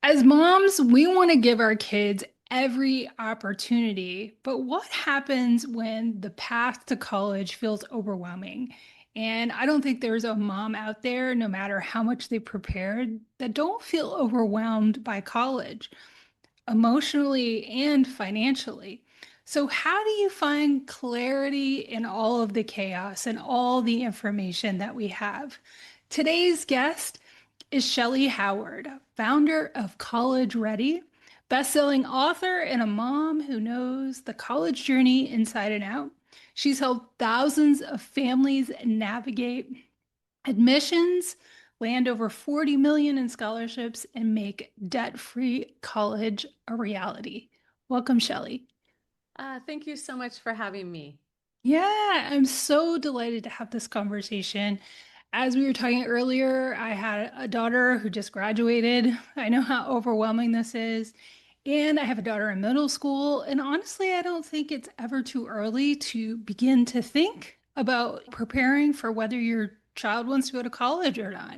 As moms, we want to give our kids every opportunity, but what happens when the path to college feels overwhelming? And I don't think there's a mom out there, no matter how much they prepared, that don't feel overwhelmed by college, emotionally and financially. So, how do you find clarity in all of the chaos and all the information that we have? Today's guest is Shellee Howard, founder of College Ready, best-selling author and a mom who knows the college journey inside and out. She's helped thousands of families navigate admissions, land over 40 million in scholarships, and make debt-free college a reality. Welcome, Shellee. Thank you so much for having me. Yeah, I'm so delighted to have this conversation. As we were talking earlier, I had a daughter who just graduated. I know how overwhelming this is. And I have a daughter in middle school. And honestly, I don't think it's ever too early to begin to think about preparing for whether your child wants to go to college or not.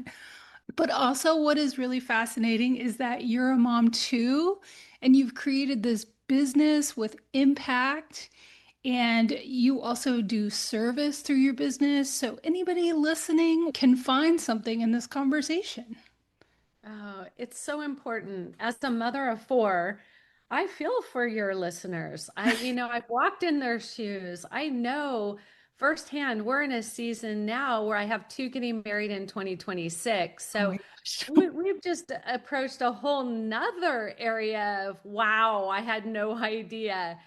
But also, what is really fascinating is that you're a mom too, and you've created this business with impact, and you also do service through your business. So, anybody listening can find something in this conversation. Oh, it's so important. As a mother of four, I feel for your listeners. I've walked in their shoes. I know firsthand we're in a season now where I have two getting married in 2026. Oh So my gosh. we've just approached a whole nother area of wow, I had no idea.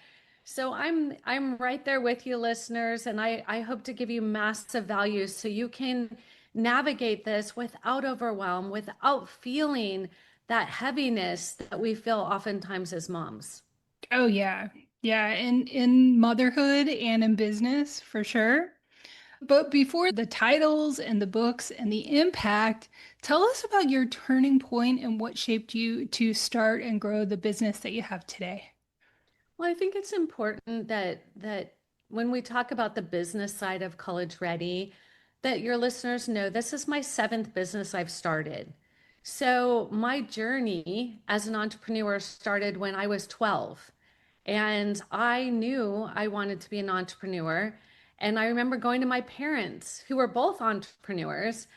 So I'm right there with you, listeners, and I hope to give you massive value so you can navigate this without overwhelm, without feeling that heaviness that we feel oftentimes as moms. Oh, yeah. Yeah. In motherhood and in business, for sure. But before the titles and the books and the impact, tell us about your turning point and what shaped you to start and grow the business that you have today. Well, I think it's important that when we talk about the business side of College Ready, that your listeners know this is my seventh business I've started. So my journey as an entrepreneur started when I was 12. And I knew I wanted to be an entrepreneur. And I remember going to my parents, who were both entrepreneurs,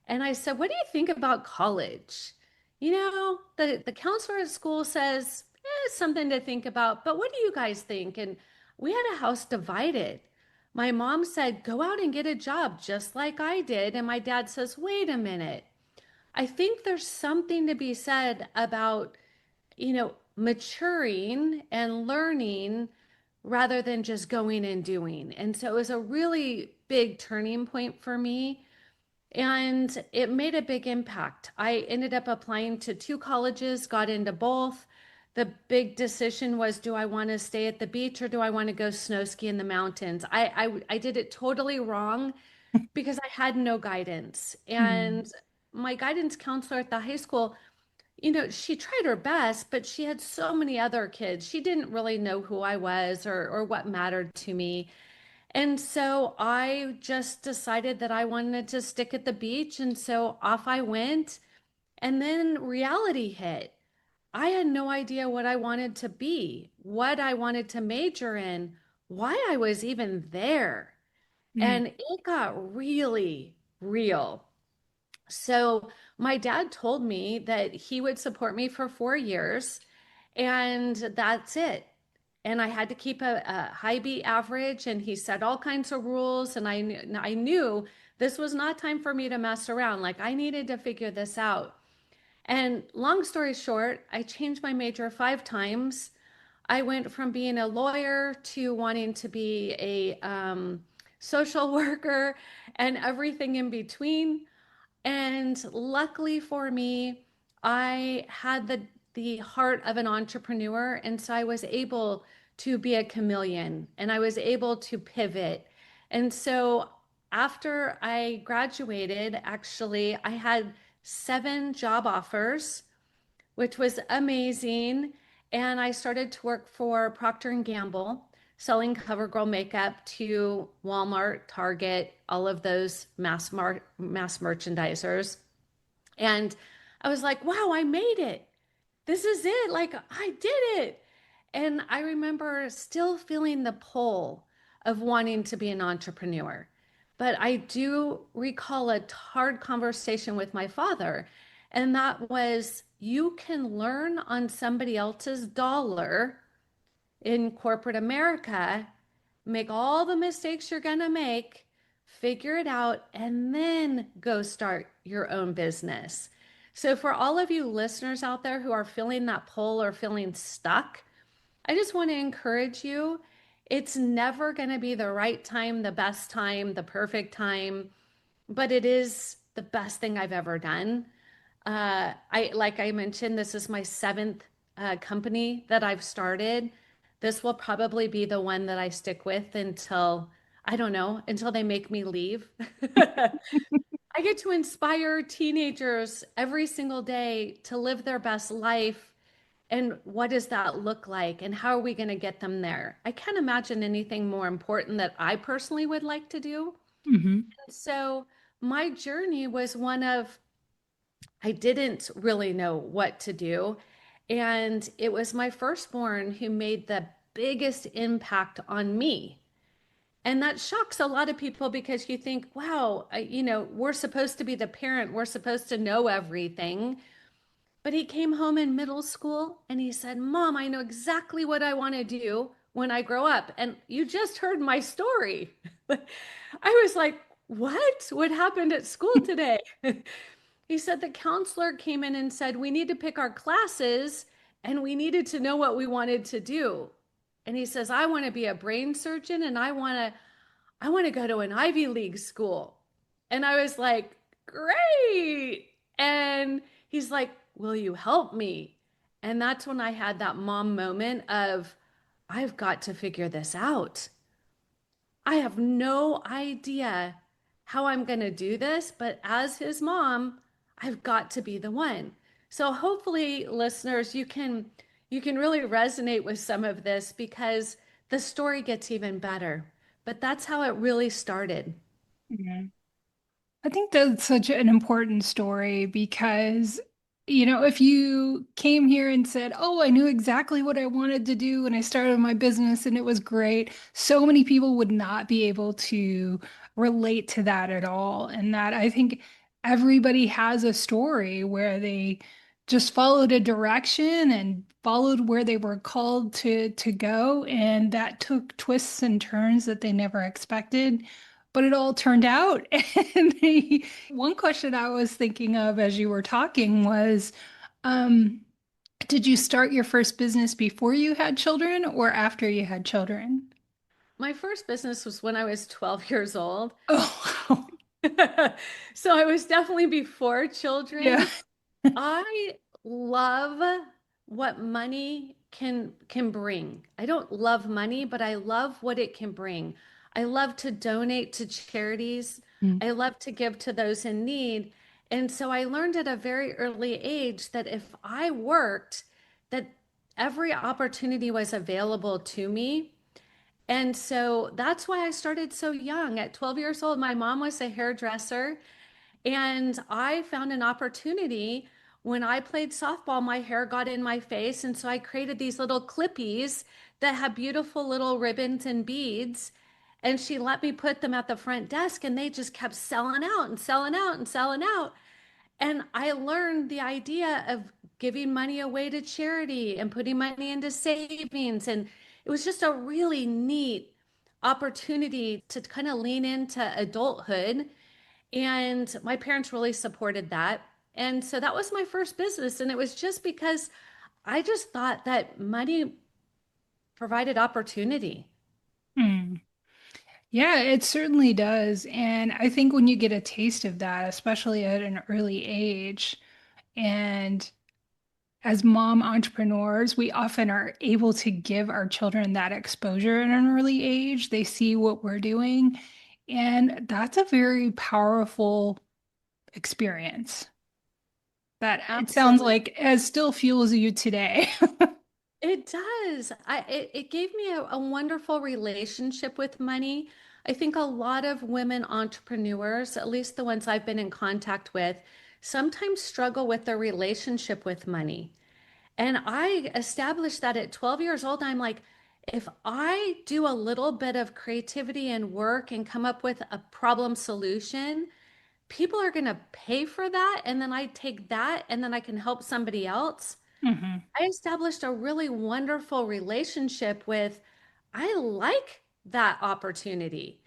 and I said, "What do you think about college? The counselor at school says, it's something to think about, but what do you guys think?" And we had a house divided. My mom said, "Go out and get a job just like I did." And my dad says, "Wait a minute. I think there's something to be said about, maturing and learning rather than just going and doing." And so it was a really big turning point for me. And it made a big impact. I ended up applying to two colleges, got into both. The big decision was, do I want to stay at the beach or do I want to go snow ski in the mountains? I did it totally wrong because I had no guidance. Hmm. And my guidance counselor at the high school, she tried her best, but she had so many other kids. She didn't really know who I was or what mattered to me. And so I just decided that I wanted to stick at the beach. And so off I went. And then reality hit. I had no idea what I wanted to be, what I wanted to major in, why I was even there. Hmm. And it got really real. So my dad told me that he would support me for 4 years, and that's it. And I had to keep a high B average, and he set all kinds of rules. And I knew this was not time for me to mess around. Like I needed to figure this out. And long story short, I changed my major 5 times. I went from being a lawyer to wanting to be a social worker and everything in between. And luckily for me, I had the heart of an entrepreneur, and so I was able to be a chameleon and I was able to pivot. And so after I graduated, actually, I had 7 job offers, which was amazing. And I started to work for Procter and Gamble, selling CoverGirl makeup to Walmart, Target, all of those mass merchandisers. And I was like, wow, I made it. this is it. Like, I did it. And I remember still feeling the pull of wanting to be an entrepreneur. But I do recall a hard conversation with my father, and that was you can learn on somebody else's dollar in corporate America, make all the mistakes you're going to make, figure it out, and then go start your own business. So, for all of you listeners out there who are feeling that pull or feeling stuck, I just want to encourage you. It's never going to be the right time, the best time, the perfect time, but it is the best thing I've ever done. Like I mentioned, this is my seventh company that I've started. This will probably be the one that I stick with until, I don't know, until they make me leave. I get to inspire teenagers every single day to live their best life. And what does that look like? And how are we going to get them there? I can't imagine anything more important that I personally would like to do. Hmm. So my journey was one of I didn't really know what to do. And it was my firstborn who made the biggest impact on me. And that shocks a lot of people because you think, wow, we're supposed to be the parent, we're supposed to know everything. But he came home in middle school and he said, Mom, I know exactly what I want to do when I grow up. And you just heard my story. I was like, what? What happened at school today? He said the counselor came in and said, we need to pick our classes and we needed to know what we wanted to do. And he says, I want to be a brain surgeon and I want to go to an Ivy League school. And I was like, great. And he's like, will you help me? And that's when I had that mom moment of, I've got to figure this out. I have no idea how I'm going to do this, but as his mom, I've got to be the one. So hopefully listeners, you can really resonate with some of this because the story gets even better. But that's how it really started. Yeah. I think that's such an important story because, if you came here and said, "Oh, I knew exactly what I wanted to do when I started my business and it was great," so many people would not be able to relate to that at all. And that I think everybody has a story where they just followed a direction and followed where they were called to go, and that took twists and turns that they never expected, but it all turned out. And one question I was thinking of as you were talking was, um, did you start your first business before you had children or after you had children? My first business was when I was 12 years old. Oh, So I was definitely before yeah. children. I love what money can bring. I don't love money, but I love what it can bring. I love to donate to charities. Mm. I love to give to those in need. And so I learned at a very early age that if I worked, that every opportunity was available to me. And so that's why I started so young. At 12 years old, my mom was a hairdresser. And I found an opportunity when I played softball, my hair got in my face. And so I created these little clippies that had beautiful little ribbons and beads. And she let me put them at the front desk, and they just kept selling out and selling out and selling out. And I learned the idea of giving money away to charity and putting money into savings. And it was just a really neat opportunity to kind of lean into adulthood, and my parents really supported that. And so that was my first business. And it was just because I just thought that money provided opportunity. Mm. Yeah, it certainly does. And I think when you get a taste of that, especially at an early age, and as mom entrepreneurs, we often are able to give our children that exposure at an early age. They see what we're doing, and that's a very powerful experience that it sounds Absolutely. like it still fuels you today. It does. It gave me a wonderful relationship with money. I think a lot of women entrepreneurs, at least the ones I've been in contact with, sometimes struggle with their relationship with money. And I established that at 12 years old. I'm like, if I do a little bit of creativity and work and come up with a problem solution, people are going to pay for that. And then I take that and then I can help somebody else. Hmm. I established a really wonderful relationship with, I like that opportunity.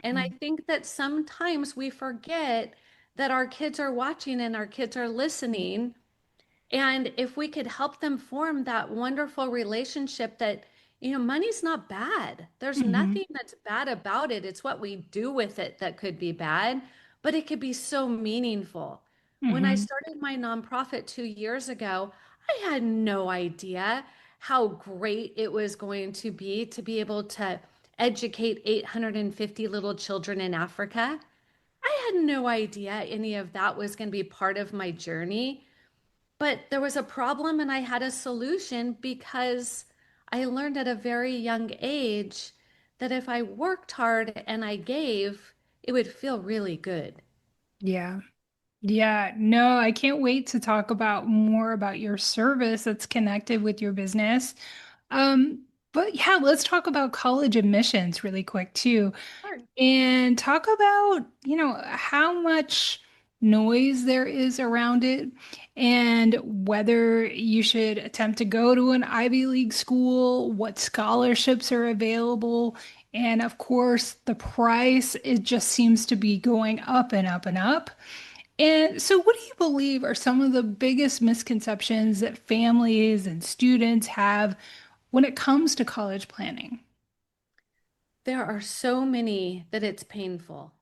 And I Hmm. think that sometimes we forget that our kids are watching and our kids are listening. And if we could help them form that wonderful relationship that, money's not bad. There's Hmm. nothing that's bad about it. It's what we do with it that could be bad, but it could be so meaningful. When I Hmm. started my nonprofit 2 years ago, I had no idea how great it was going to be able to educate 850 little children in Africa. I had no idea any of that was going to be part of my journey. But there was a problem and I had a solution because I learned at a very young age that if I worked hard and I gave, it would feel really good. Yeah. Yeah, no, I can't wait to talk about more about your service that's connected with your business. Um, but yeah, let's talk about college admissions really quick too, Sure. and talk about, how much noise there is around it and whether you should attempt to go to an Ivy League school, what scholarships are available, and of course, the price, it just seems to be going up and up and up. And so, what do you believe are some of the biggest misconceptions that families and students have when it comes to college planning? There are so many that it's painful.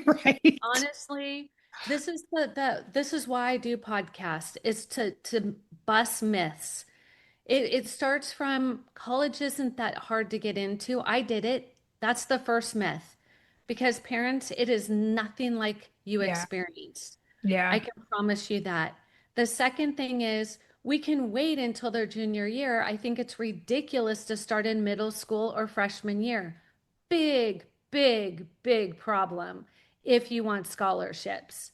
Right. Honestly, this is why I do podcasts, is to bust myths. It starts from college isn't that hard to get into. I did it. That's the first myth. Because parents, it is nothing like you Yeah. experienced. I Yeah. can promise you that. The second thing is we can wait until their junior year. I think it's ridiculous to start in middle school or freshman year. Big, big, big problem if you want scholarships.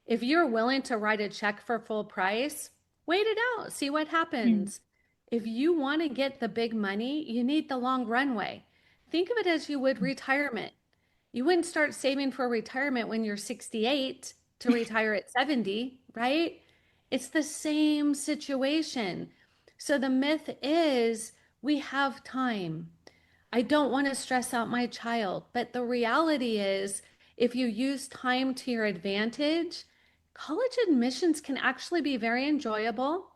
If you're willing to write a check for full price, wait it out, see what Mm. happens. If you want to get the big money, you need the long runway. Think of it as you would retirement. You wouldn't start saving for retirement when you're 68 to retire at 70, right? It's the same situation. So the myth is we have time. I don't want to stress out my child. But the reality is, if you use time to your advantage, college admissions can actually be very enjoyable.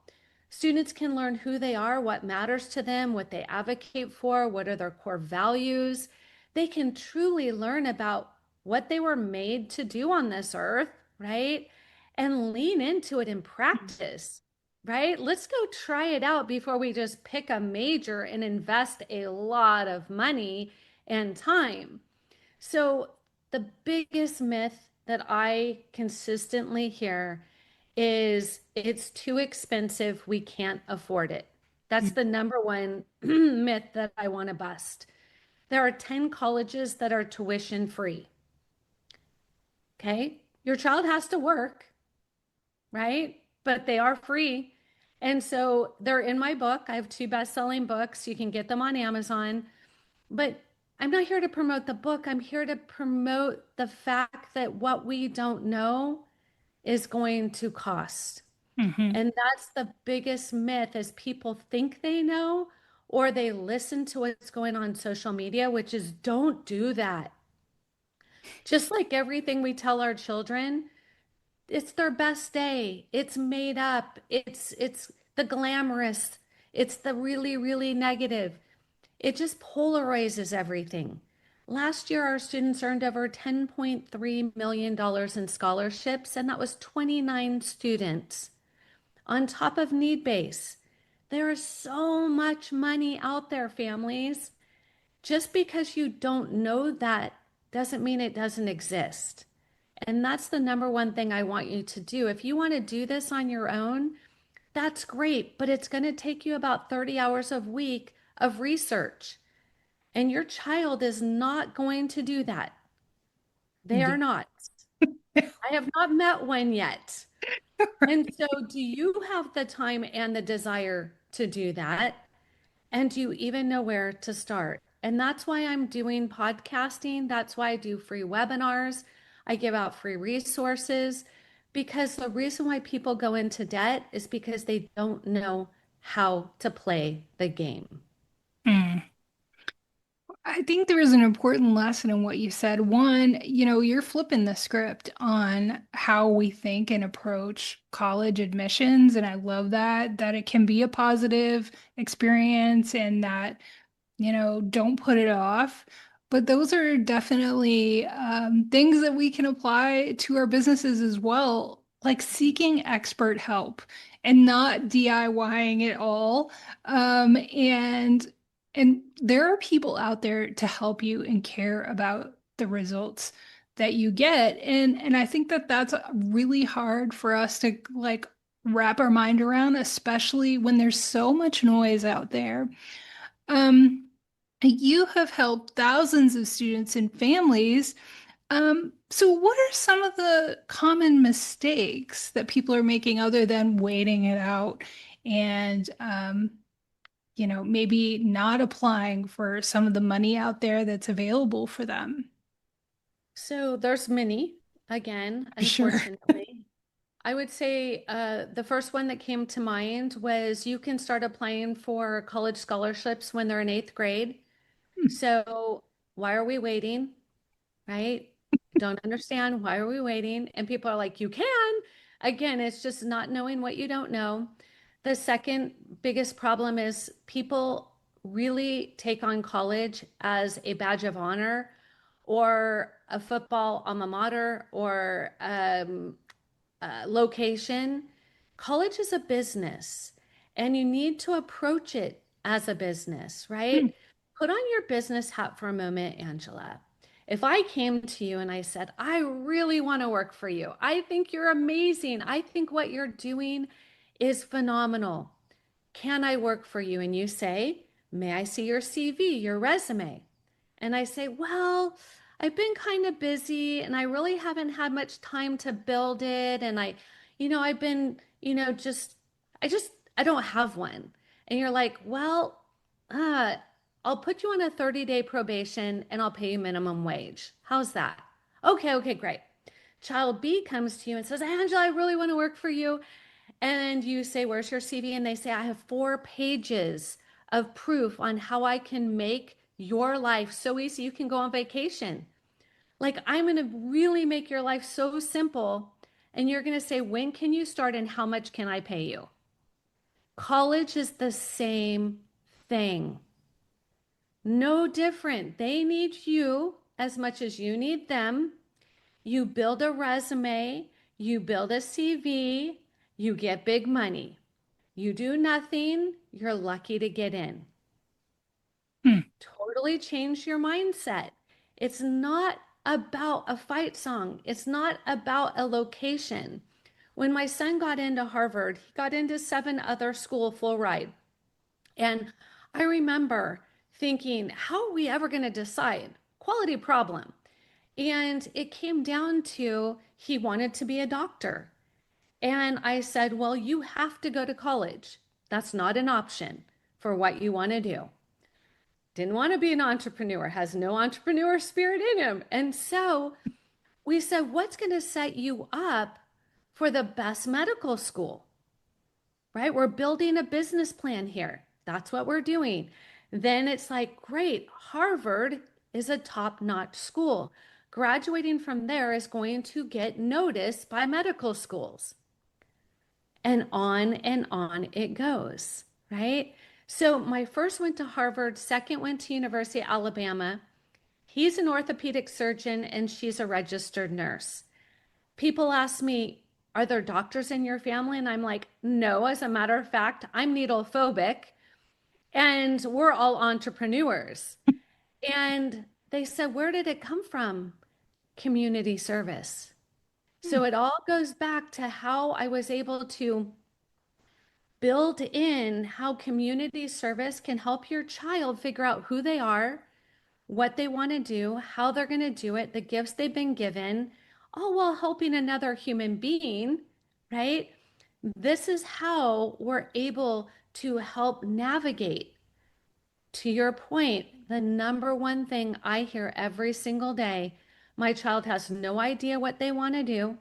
Students can learn who they are, what matters to them, what they advocate for, what are their core values. They can truly learn about what they were made to do on this earth, right? And lean into it in practice, right? Let's go try it out before we just pick a major and invest a lot of money and time. So, the biggest myth that I consistently hear is it's too expensive, we can't afford it. That's Mm. the number one myth that I want to bust. There are 10 colleges that are tuition free. Okay. Your child has to work, right? But they are free. And so they're in my book. I have two best-selling books. You can get them on Amazon. But I'm not here to promote the book. I'm here to promote the fact that what we don't know is going to cost. Hmm. And that's the biggest myth is people think they know or they listen to what's going on social media, which is don't do that. Just like everything we tell our children, it's their best day. It's made up. It's the glamorous. It's the really, really negative. It just polarizes everything. Last year, our students earned over $10.3 million in scholarships, and that was 29 students on top of need base. There is so much money out there, families. Just because you don't know that doesn't mean it doesn't exist. And that's the number one thing I want you to do. If you want to do this on your own, that's great, but it's going to take you about 30 hours a week of research. And your child is not going to do that. They Yeah. are not. I have not met one yet. And so, do you have the time and the desire to do that? And do you even know where to start? And that's why I'm doing podcasting. That's why I do free webinars. I give out free resources because the reason why people go into debt is because they don't know how to play the game. Mm. I think there is an important lesson in what you said. One, you're flipping the script on how we think and approach college admissions. And I love that it can be a positive experience and that, don't put it off. But those are definitely things that we can apply to our businesses as well, like seeking expert help and not DIYing it all. And there are people out there to help you and care about the results that you get. And I think that that's really hard for us to like wrap our mind around, especially when there's so much noise out there. Um, you have helped thousands of students and families. So what are some of the common mistakes that people are making other than waiting it out and maybe not applying for some of the money out there that's available for them? So, there's many, again, Sure. unfortunately. I would say the first one that came to mind was you can start applying for college scholarships when they're in eighth grade. So, why are we waiting? Right? Don't understand. Why are we waiting? And people are like, you can. Again, it's just not knowing what you don't know. The second biggest problem is people really take on college as a badge of honor or a football alma mater or location. College is a business and you need to approach it as a business, Hmm. right? Put on your business hat for a moment, Angela. If I came to you and I said, I really want to work for you, I think you're amazing. I think what you're doing is phenomenal. Can I work for you? And you say, may I see your CV, your resume? And I say, well, I've been kind of busy and I really haven't had much time to build it. And I've been, I just, I don't have one. And you're like, well, uh, I'll put you on a 30-day probation and I'll pay you minimum wage. How's that? Okay, okay, great. Child B comes to you and says, Angela, I really want to work for you. And you say, where's your CV? And they say, I have 4 pages of proof on how I can make your life so easy you can go on vacation. Like, I'm going to really make your life so simple. And you're going to say, when can you start and how much can I pay you? College is the same thing. No different. They need you as much as you need them. You build a resume, you build a CV, you get big money. You do nothing, you're lucky to get in. Hmm. Totally change your mindset. It's not about a fight song, it's not about a location. When my son got into Harvard, he got into 7 other school full ride. And I remember thinking, how are we ever going to decide? Quality problem. And it came down to he wanted to be a doctor. And I said, well, you have to go to college. That's not an option for what you want to do. Didn't want to be an entrepreneur, has no entrepreneur spirit in him. And so we said, what's going to set you up for the best medical school? Right? We're building a business plan here. That's what we're doing. Then it's like, great, Harvard is a top-notch school. Graduating from there is going to get noticed by medical schools. And on it goes, right? So my first went to Harvard, second went to University of Alabama. He's an orthopedic surgeon and she's a registered nurse. People ask me, are there doctors in your family? And I'm like, no, as a matter of fact, I'm needle phobic and we're all entrepreneurs. And they said, where did it come from? Community service. Hmm. So it all goes back to how I was able to build in how community service can help your child figure out who they are, what they want to do, how they're going to do it, the gifts they've been given, all while helping another human being, right? This is how we're able to help navigate. To your point, the number one thing I hear every single day, my child has no idea what they want to do.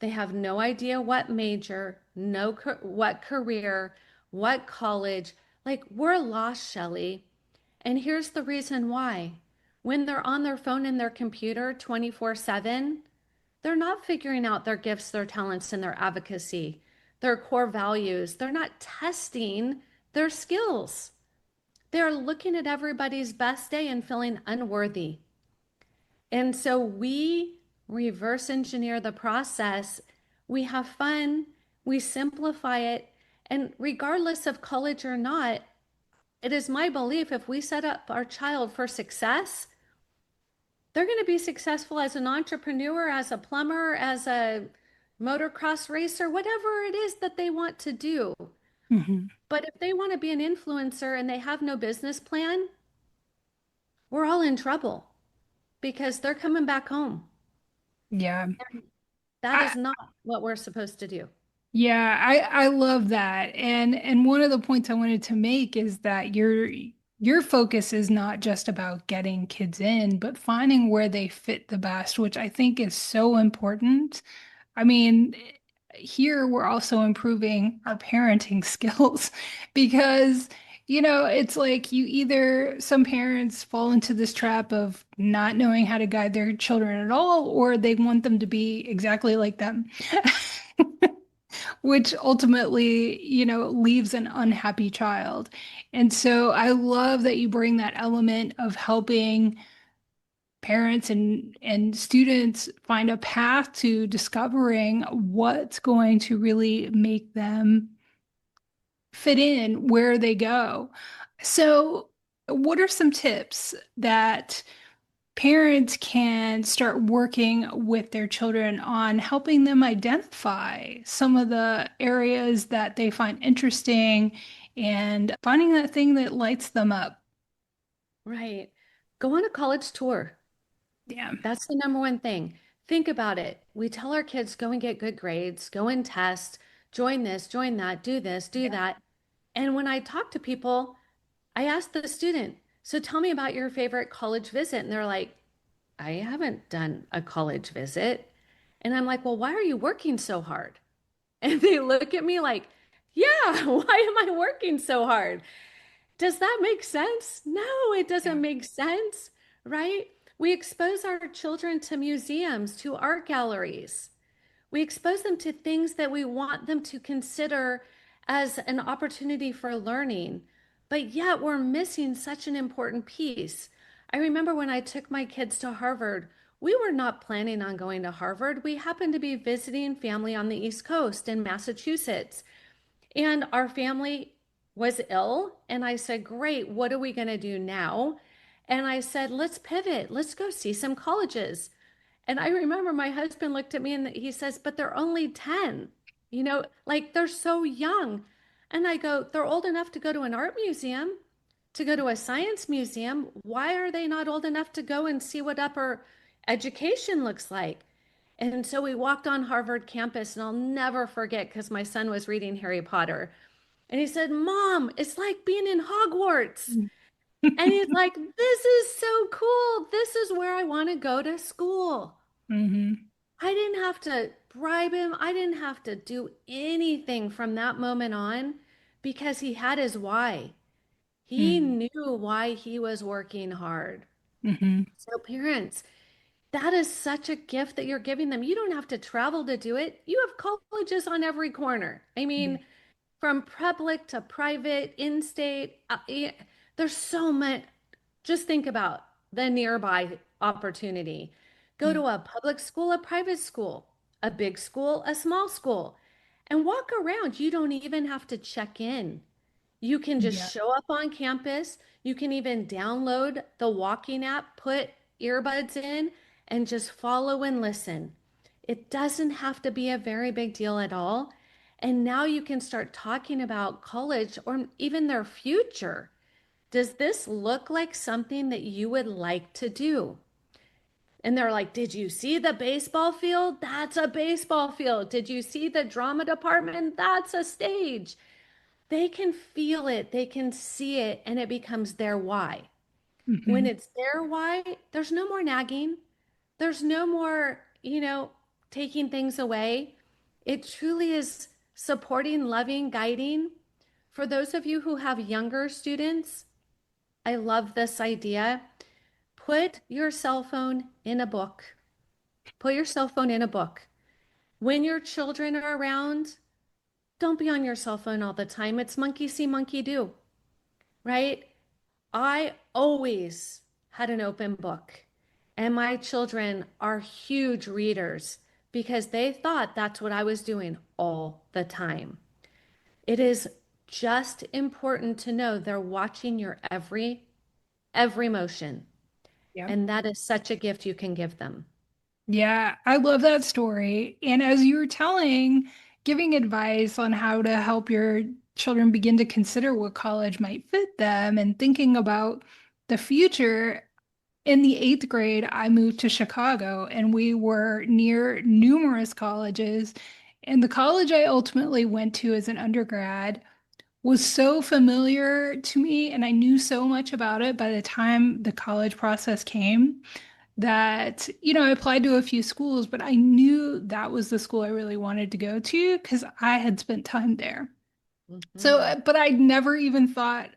They have no idea what major, what career, what college. Like, we're lost, Shellee. And here's the reason why. When they're on their phone and their computer 24/7, they're not figuring out their gifts, their talents, and their advocacy, their core values. They're not testing their skills. They're looking at everybody's best day and feeling unworthy. And so we reverse engineer the process. We have fun, we simplify it. And regardless of college or not, it is my belief if we set up our child for success, they're going to be successful as an entrepreneur, as a plumber, as a motocross racer, whatever it is that they want to do. Hmm. But if they want to be an influencer and they have no business plan, we're all in trouble because they're coming back home. Yeah. That I, is not what we're supposed to do. yeah, I love that. And one of the points I wanted to make is that your focus is not just about getting kids in, but finding where they fit the best, which I think is so important. I mean, here we're also improving our parenting skills because, it's like you either some parents fall into this trap of not knowing how to guide their children at all, or they want them to be exactly like them. Which ultimately, leaves an unhappy child. And so I love that you bring that element of helping parents and students find a path to discovering what's going to really make them fit in where they go. So, what are some tips that parents can start working with their children on helping them identify some of the areas that they find interesting and finding that thing that lights them up? Right. Go on a college tour. Yeah. That's the number one thing. Think about it. We tell our kids, go and get good grades, go and test, join this, do Yeah. that. And when I talk to people, I ask the student, so tell me about your favorite college visit. And they're like, I haven't done a college visit. And I'm like, well, why are you working so hard? And they look at me like, yeah, why am I working so hard? Does that make sense? No, it Yeah. doesn't make sense, right? We expose our children to museums, to art galleries. We expose them to things that we want them to consider as an opportunity for learning. But yet we're missing such an important piece. I remember when I took my kids to Harvard, we were not planning on going to Harvard. We happened to be visiting family on the East Coast in Massachusetts. And our family was ill. And I said, great, what are we going to do now? And I said, let's pivot. Let's go see some colleges. And I remember my husband looked at me and he says, but they're only 10, like they're so young. And I go, they're old enough to go to an art museum, to go to a science museum. Why are they not old enough to go and see what upper education looks like? And so we walked on Harvard campus, and I'll never forget because my son was reading Harry Potter. And he said, Mom, it's like being in Hogwarts. And he's like, this is so cool. This is where I want to go to school. Hmm. I didn't have to bribe him. I didn't have to do anything from that moment on because he had his why. He knew why he was working hard. Hmm. So, parents, that is such a gift that you're giving them. You don't have to travel to do it. You have colleges on every corner. I Yeah. mean, from public to private, in-state, there's so much. Just think about the nearby opportunity. Go Yeah. to a public school, a private school, a big school, a small school, and walk around. You don't even have to check in. You can just Yeah. show up on campus. You can even download the walking app, put earbuds in, and just follow and listen. It doesn't have to be a very big deal at all. And now you can start talking about college or even their future. Does this look like something that you would like to do? And they're like, did you see the baseball field? That's a baseball field. Did you see the drama department? That's a stage. They can feel it, they can see it, and it becomes their why. When Mhm. it's their why, there's no more nagging. There's no more, taking things away. It truly is supporting, loving, guiding. For those of you who have younger students, I love this idea. Put your cell phone in a book. Put your cell phone in a book. When your children are around, don't be on your cell phone all the time. It's monkey see, monkey do, right? I always had an open book, and my children are huge readers because they thought that's what I was doing all the time. It is just important to know they're watching your every motion, Yeah. and that is such a gift you can give them. Yeah, I love that story. And as you were telling, giving advice on how to help your children begin to consider what college might fit them and thinking about the future. In the eighth grade, I moved to Chicago and we were near numerous colleges. And the college I ultimately went to as an undergrad was so familiar to me, and I knew so much about it by the time the college process came that, I applied to a few schools, but I knew that was the school I really wanted to go to because I had spent time there. So, Mhm. but I'd never even thought,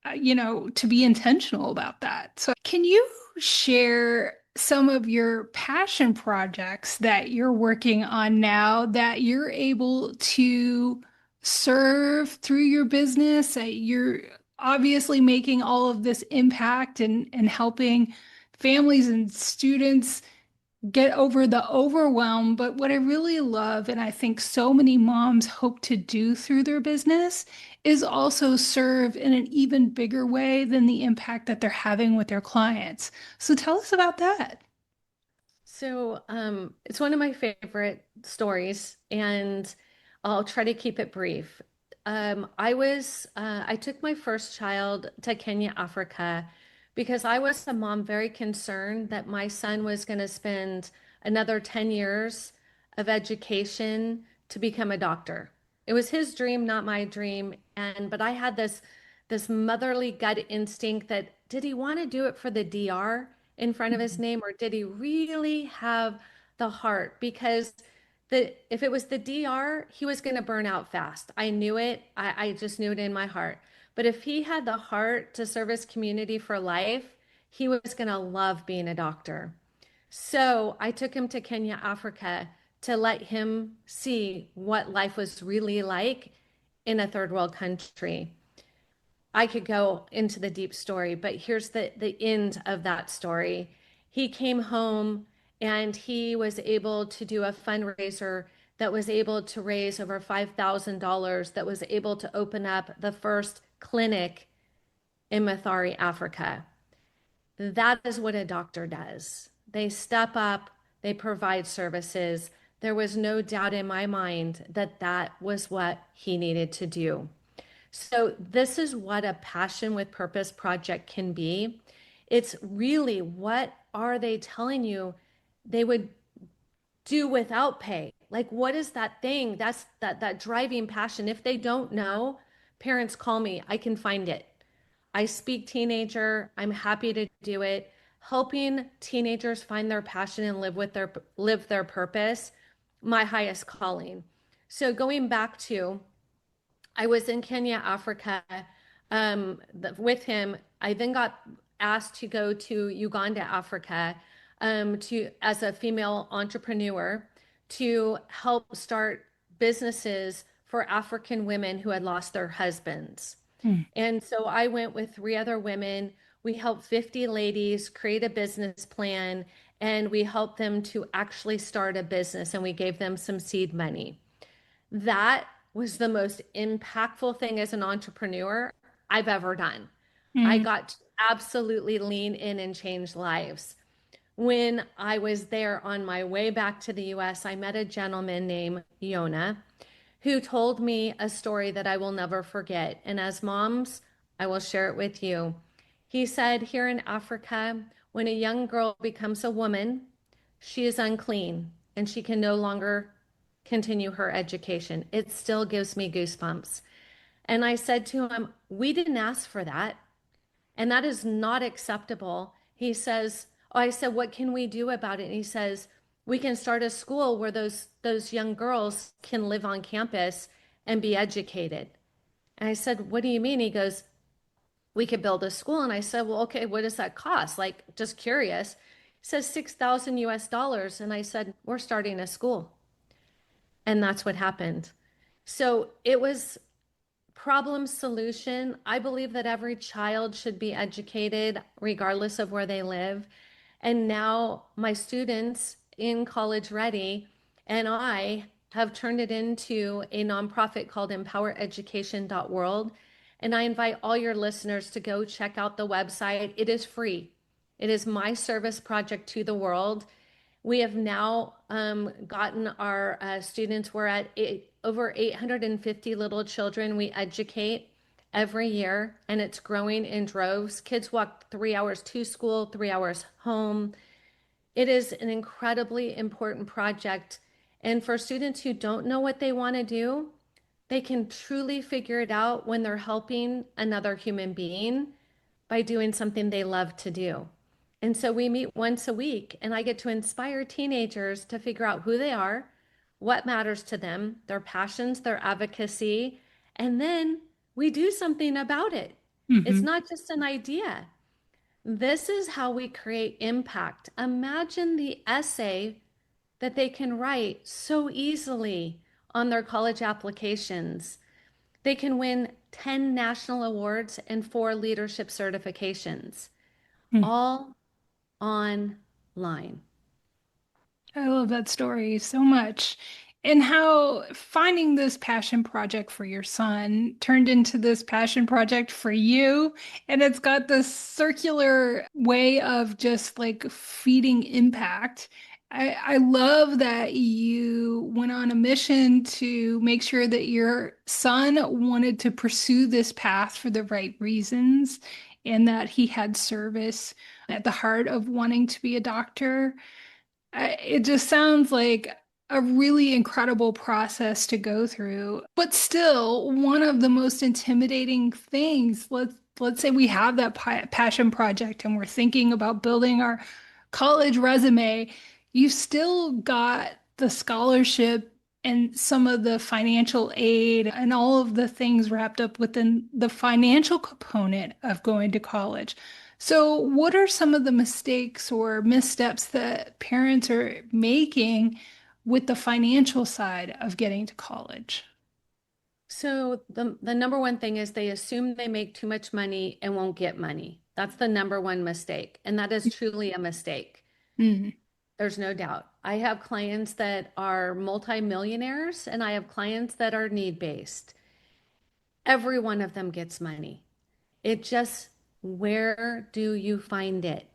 to be intentional about that. So, can you share some of your passion projects that you're working on now that you're able to serve through your business? That you're obviously making all of this impact and helping families and students get over the overwhelm. But what I really love, and I think so many moms hope to do through their business, is also serve in an even bigger way than the impact that they're having with their clients. So tell us about that. So, it's one of my favorite stories, and I'll try to keep it brief. I took my first child to Kenya, Africa, because I was a mom very concerned that my son was going to spend another 10 years of education to become a doctor. It was his dream, not my dream. But I had this motherly gut instinct that did he want to do it for the DR in front of his name, or did he really have the heart? Because if it was the DR, he was going to burn out fast. I knew it. I just knew it in my heart. But if he had the heart to serve his community for life, he was going to love being a doctor. So I took him to Kenya, Africa, to let him see what life was really like in a third world country. I could go into the deep story, but here's the end of that story. He came home and he was able to do a fundraiser that was able to raise over $5,000, that was able to open up the first clinic in Mathari, Africa. That is what a doctor does. They step up, they provide services. There was no doubt in my mind that that was what he needed to do. So, this is what a passion with purpose project can be. It's really, what are they telling you they would do without pay? Like, what is that thing? That's that driving passion. If they don't know, parents, call me. I can find it. I speak teenager. I'm happy to do it. Helping teenagers find their passion and live their purpose, my highest calling. So, going back to, I was in Kenya, Africa, with him. I then got asked to go to Uganda, Africa, to as a female entrepreneur to help start businesses for African women who had lost their husbands. Hmm. And so I went with three other women. We helped 50 ladies create a business plan, and we helped them to actually start a business, and we gave them some seed money. That was the most impactful thing as an entrepreneur I've ever done. I Mm. got to absolutely lean in and change lives. When I was there on my way back to the US, I met a gentleman named Yona who told me a story that I will never forget. And as moms, I will share it with you. He said, here in Africa, when a young girl becomes a woman, she is unclean and she can no longer continue her education. It still gives me goosebumps. And I said to him, we didn't ask for that. And that is not acceptable. He says, oh, I said, what can we do about it? And he says, we can start a school where those young girls can live on campus and be educated. And I said, what do you mean? He goes, we could build a school. And I said, well, okay, what does that cost? Like, just curious. He says 6,000 US dollars. And I said, we're starting a school. And that's what happened. So it was problem solution. I believe that every child should be educated regardless of where they live. And now my students in College Ready and I have turned it into a nonprofit called empowereducation.world. And I invite all your listeners to go check out the website. It is free. It is my service project to the world. We have now gotten our students, we're at over 850 little children we educate every year, and it's growing in droves. Kids walk 3 hours to school, 3 hours home. It is an incredibly important project. And for students who don't know what they want to do, they can truly figure it out when they're helping another human being by doing something they love to do. And so we meet once a week, and I get to inspire teenagers to figure out who they are, what matters to them, their passions, their advocacy, and then we do something about it. It's Hmm. not just an idea. This is how we create impact. Imagine the essay that they can write so easily on their college applications. They can win 10 national awards and 4 leadership certifications, all online. I love that story so much. And how finding this passion project for your son turned into this passion project for you. And it's got this circular way of just like feeding impact. I love that you went on a mission to make sure that your son wanted to pursue this path for the right reasons and that he had service at the heart of wanting to be a doctor. It just sounds like a really incredible process to go through, but still one of the most intimidating things. Let's say we have that passion project and we're thinking about building our college resume. You still got the scholarship and some of the financial aid and all of the things wrapped up within the financial component of going to college. So, what are some of the mistakes or missteps that parents are making with the financial side of getting to college? So the number one thing is they assume they make too much money and won't get money. That's the number one mistake. And that is truly a mistake. Mm, There's no doubt. I have clients that are multimillionaires and I have clients that are need-based. Every one of them gets money. It just, where do you find it?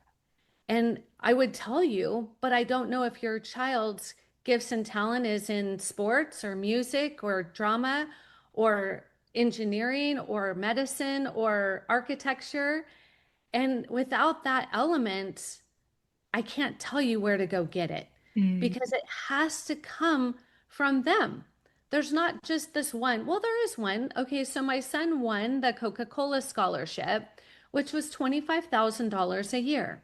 And I would tell you, but I don't know if your child's gifts and talent is in sports or music or drama or engineering or medicine or architecture. And without that element, I can't tell you where to go get it mm, because it has to come from them. There's not just this one. Well, there is one. Okay, so my son won the Coca-Cola scholarship, which was $25,000 a year.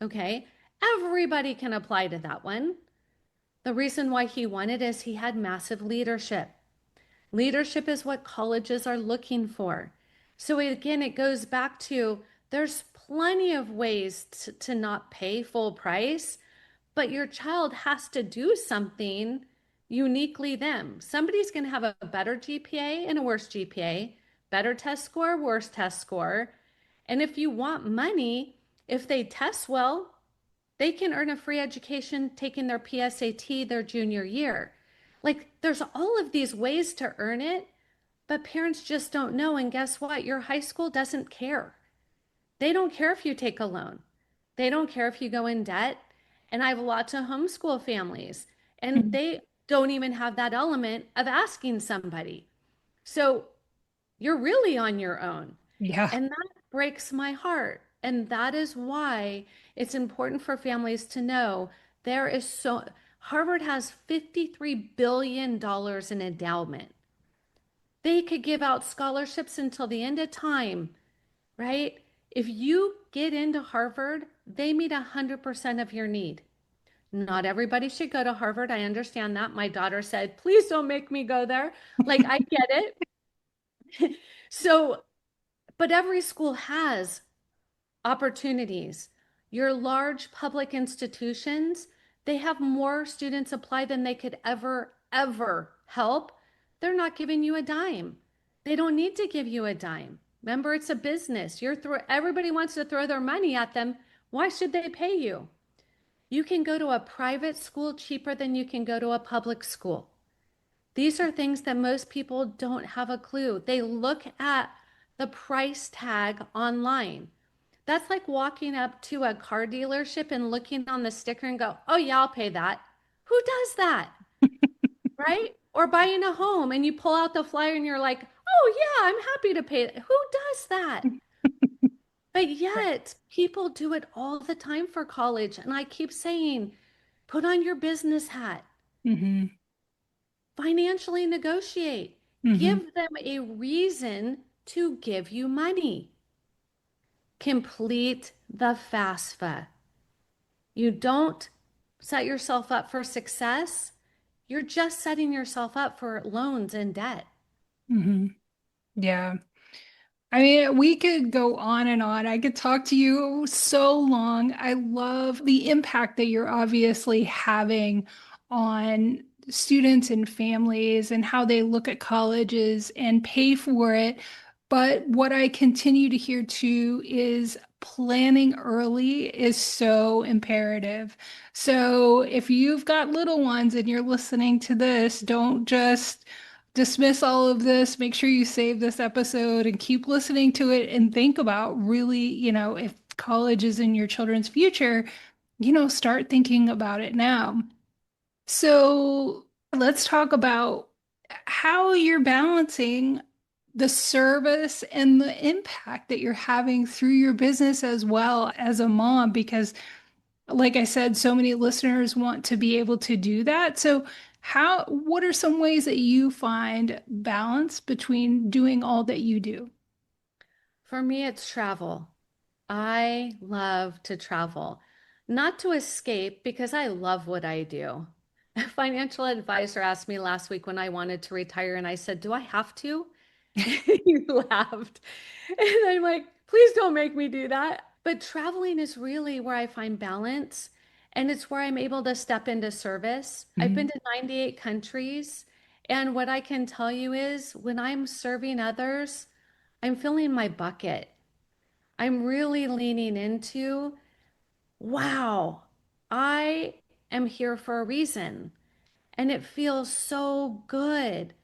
Okay, everybody can apply to that one. The reason why he won it is he had massive leadership. Leadership is what colleges are looking for. So again, it goes back to there's plenty of ways to not pay full price, but your child has to do something uniquely them. Somebody's going to have a better GPA and a worse GPA, better test score, worse test score. And if you want money, if they test well, they can earn a free education taking their PSAT their junior year. Like there's all of these ways to earn it, but parents just don't know. And guess what? Your high school doesn't care. They don't care if you take a loan. They don't care if you go in debt. And I have lots of homeschool families, and mm. they don't even have that element of asking somebody. So you're really on your own. Yeah. And that breaks my heart. And that is why it's important for families to know There is so, Harvard has $53 billion in endowment. They could give out scholarships until the end of time, right? If you get into Harvard, they meet 100% of your need. Not everybody should go to Harvard. I understand that. My daughter said, please don't make me go there. Like, I get it. So, but every school has opportunities. Your large public institutions, they have more students apply than they could ever help. They're not giving you a dime. They don't need to give you a dime. Remember, it's a business. Everybody wants to throw their money at them. Why should they pay you? You can go to a private school cheaper than you can go to a public school. These are things that most people don't have a clue. They look at the price tag online. That's like walking up to a car dealership and looking on the sticker and go, oh, yeah, I'll pay that. Who does that? Right? Or buying a home and you pull out the flyer and you're like, oh, yeah, I'm happy to pay it. Who does that? But yet, people do it all the time for college. And I keep saying, put on your business hat, Hmm. financially negotiate, Hmm. give them a reason to give you money. Complete the FAFSA. You don't set yourself up for success. You're just setting yourself up for loans and debt. Hmm. Yeah. I mean, we could go on and on. I could talk to you so long. I love the impact that you're obviously having on students and families and how they look at colleges and pay for it. But what I continue to hear too is planning early is so imperative. So if you've got little ones and you're listening to this, don't just dismiss all of this. Make sure you save this episode and keep listening to it and think about really, if college is in your children's future, start thinking about it now. So let's talk about how you're balancing the service and the impact that you're having through your business as well as a mom, because like I said, so many listeners want to be able to do that. So, what are some ways that you find balance between doing all that you do? For me, it's travel. I love to travel, not to escape because I love what I do. A financial advisor asked me last week when I wanted to retire, and I said, do I have to? He laughed. And I'm like, please don't make me do that. But traveling is really where I find balance, and it's where I'm able to step into service. I've been Mhm. to 98 countries, and what I can tell you is when I'm serving others, I'm filling my bucket. I'm really leaning into, wow, I am here for a reason. And it feels so good.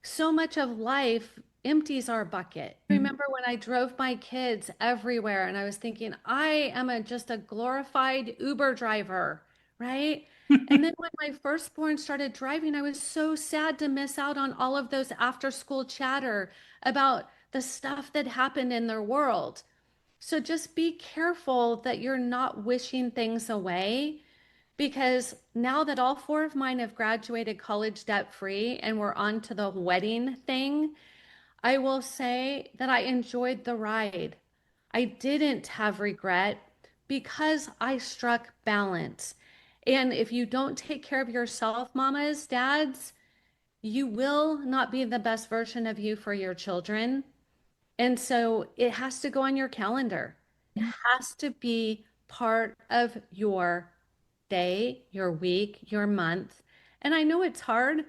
So much of life empties our bucket. I remember when I drove my kids everywhere and I was thinking, I am just a glorified Uber driver, right? And then when my firstborn started driving, I was so sad to miss out on all of those after school chatter about the stuff that happened in their world. So just be careful that you're not wishing things away because now that all four of mine have graduated college debt free and we're on to the wedding thing, I will say that I enjoyed the ride. I didn't have regret because I struck balance. And if you don't take care of yourself, mamas, dads, you will not be the best version of you for your children. And so it has to go on your calendar. It has to be part of your day, your week, your month. And I know it's hard.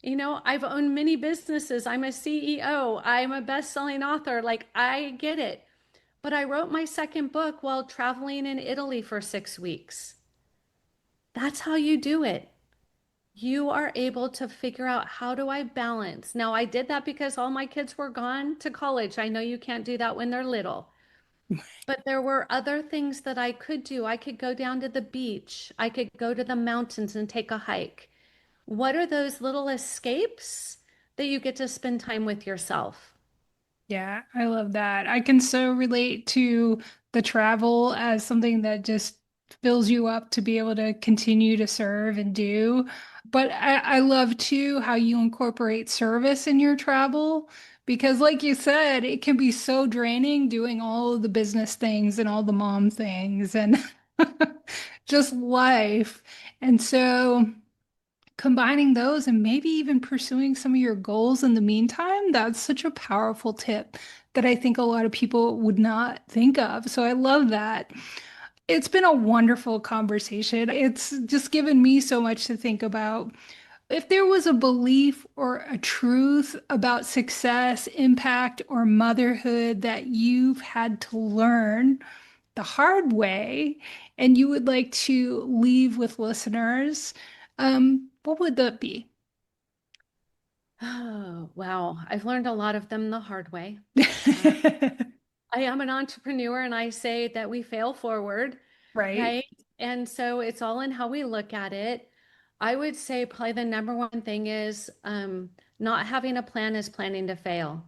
I've owned many businesses. I'm a CEO. I'm a best-selling author. Like, I get it. But I wrote my second book while traveling in Italy for 6 weeks. That's how you do it. You are able to figure out how do I balance. Now, I did that because all my kids were gone to college. I know you can't do that when they're little. But there were other things that I could do. I could go down to the beach. I could go to the mountains and take a hike. What are those little escapes that you get to spend time with yourself? Yeah, I love that. I can so relate to the travel as something that just fills you up to be able to continue to serve and do. But I love too how you incorporate service in your travel because, like you said, it can be so draining doing all of the business things and all the mom things and just life. And so combining those and maybe even pursuing some of your goals in the meantime, that's such a powerful tip that I think a lot of people would not think of. So I love that. It's been a wonderful conversation. It's just given me so much to think about. If there was a belief or a truth about success, impact, or motherhood that you've had to learn the hard way and you would like to leave with listeners, what would that be? Oh, wow. I've learned a lot of them the hard way. Uh, I am an entrepreneur and I say that we fail forward, Right? right? And so it's all in how we look at it. I would say probably the number one thing is not having a plan is planning to fail.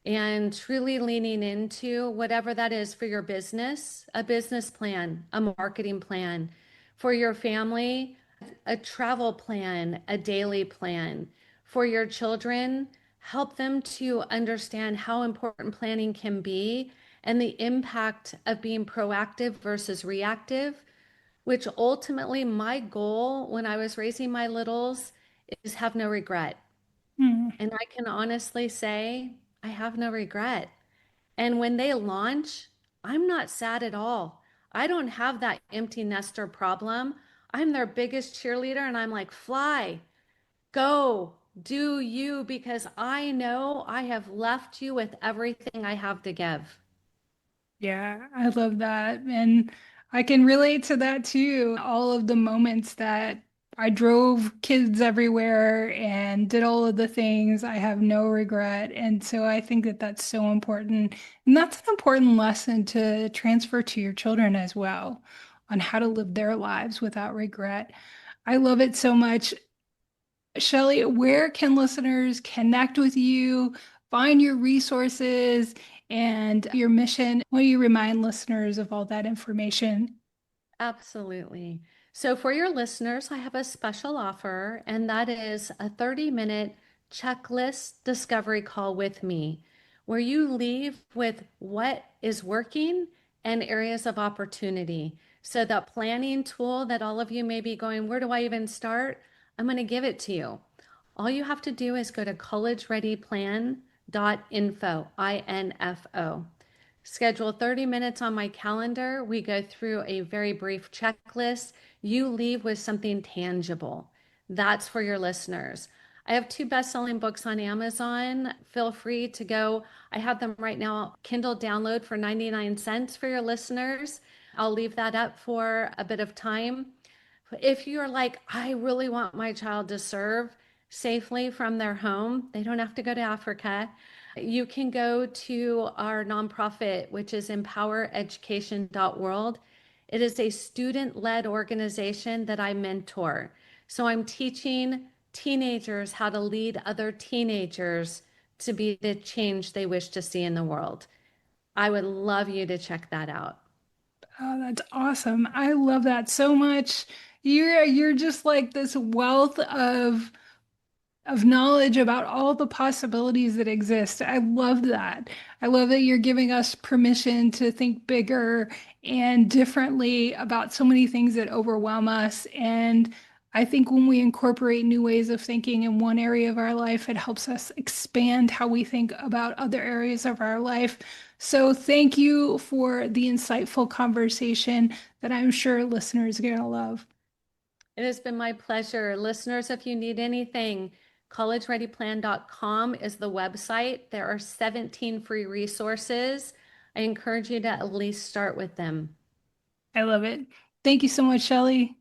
And truly leaning into whatever that is for your business, a business plan, a marketing plan, for your family, a travel plan, a daily plan, for your children, help them to understand how important planning can be and the impact of being proactive versus reactive, which ultimately my goal when I was raising my littles is have no regret. Hmm. And I can honestly say I have no regret. And when they launch, I'm not sad at all. I don't have that empty nester problem. I'm their biggest cheerleader, and I'm like, fly, go, do you, because I know I have left you with everything I have to give. Yeah, I love that. And I can relate to that too. All of the moments that I drove kids everywhere and did all of the things, I have no regret. And so I think that that's so important. And that's an important lesson to transfer to your children as well on how to live their lives without regret. I love it so much. Shellee, where can listeners connect with you, find your resources, and your mission? Will you remind listeners of all that information? Absolutely. So, for your listeners, I have a special offer, and that is a 30-minute checklist discovery call with me, where you leave with what is working and areas of opportunity. So, that planning tool that all of you may be going, where do I even start? I'm going to give it to you. All you have to do is go to collegereadyplan.info, INFO. Schedule 30 minutes on my calendar. We go through a very brief checklist. You leave with something tangible. That's for your listeners. I have two best-selling books on Amazon. Feel free to go. I have them right now, Kindle download for 99 cents for your listeners. I'll leave that up for a bit of time. If you're like, I really want my child to serve safely from their home, they don't have to go to Africa. You can go to our nonprofit, which is empowereducation.world. It is a student-led organization that I mentor. So I'm teaching teenagers how to lead other teenagers to be the change they wish to see in the world. I would love you to check that out. Oh, that's awesome. I love that so much. You're just like this wealth of knowledge about all the possibilities that exist. I love that. I love that you're giving us permission to think bigger and differently about so many things that overwhelm us. And I think when we incorporate new ways of thinking in one area of our life, it helps us expand how we think about other areas of our life. So thank you for the insightful conversation that I'm sure listeners are going to love. It has been my pleasure. Listeners, if you need anything, collegereadyplan.com is the website. There are 17 free resources. I encourage you to at least start with them. I love it. Thank you so much, Shellee.